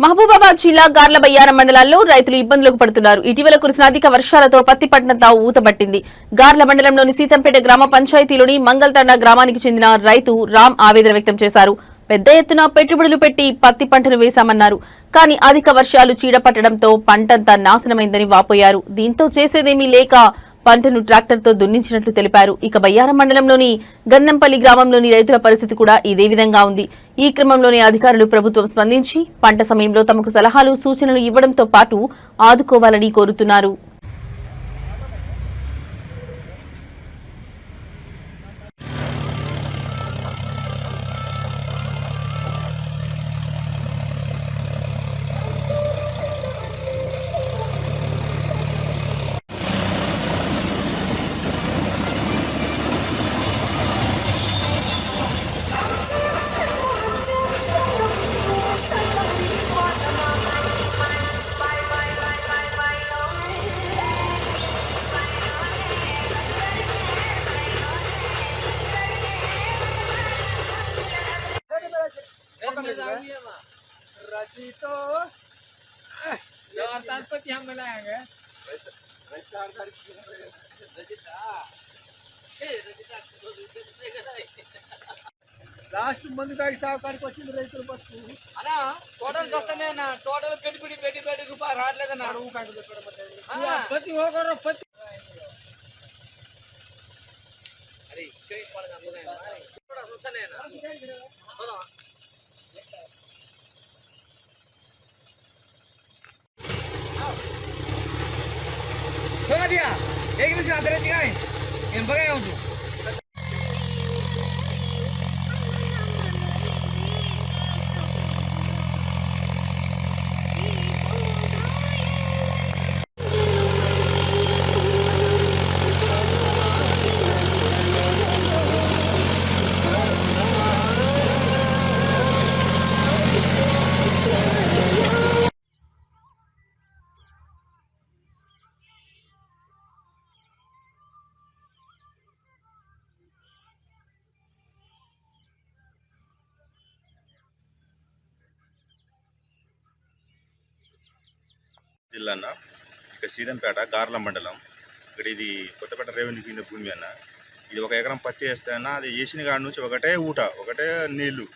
మహబూబాబాద్ జిల్లా గార్లబయ్యారం మండలాల్లో రైతులు ఇబ్బందులకు పడుతున్నారు. ఇటీవల కురిసిన అధిక వర్షాలతో పత్తి పంటంతా ఊతబట్టింది. గార్ల మండలంలోని సీతంపేట గ్రామ పంచాయతీలోని మంగల్తండ గ్రామానికి చెందిన రైతు రామ్ ఆవేదన వ్యక్తం చేశారు. పెద్ద ఎత్తున పెట్టుబడులు పెట్టి పత్తి పంటను వేశామన్నారు. కానీ అధిక వర్షాలు చీడపట్టడంతో పంటంతా నాశనమైందని వాపోయారు. దీంతో చేసేదేమీ లేక పంటను ట్రాక్టర్తో దున్నించినట్లు తెలిపారు. ఇక బయ్యారం మండలంలోని గంధంపల్లి గ్రామంలోని రైతుల పరిస్థితి కూడా ఇదే విధంగా ఉంది. ఈ క్రమంలోనే అధికారులు ప్రభుత్వం స్పందించి పంట సమయంలో తమకు సలహాలు సూచనలు ఇవ్వడంతో పాటు ఆదుకోవాలని కోరుతున్నారు. रचितो तात्पर्य हम मिलाएंगे लास्ट मंदी दागी సావకానికి వచ్చింది రైతుల బతుకు అన్నా టోటల్ చూస్తేనే నా టోటల్ పెట్టి రూపాయలు రావట్లేదన్నా ప్రతి ఒక్కరు ప్రతి అరే చేయి పడగా కూడా చూస్తేనేనా छोड़ दिया एक मिनट आते रहती है इन बगैर हूँ तू జిల్లా ఇక సీతంపేట గార్ల మండలం ఇక్కడ ఇది కొత్తపేట రెవెన్యూ కింద భూమి అన్న. ఇది 1 ఎకరం పత్తి వేస్తే అన్న అది వేసిన కాడి నుంచి ఒకటే నీళ్లు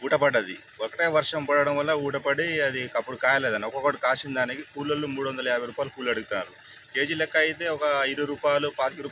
ఊట పడ్డది. ఒకటే వర్షం పడడం వల్ల ఊటపడి అది అప్పుడు కాయలేదన్న. ఒక్కొక్కటి కాసిన దానికి కూలీలు 350 రూపాయలు కూలి అడుగుతారు. కేజీ లెక్క అయితే ఒక 20 రూపాయలు 25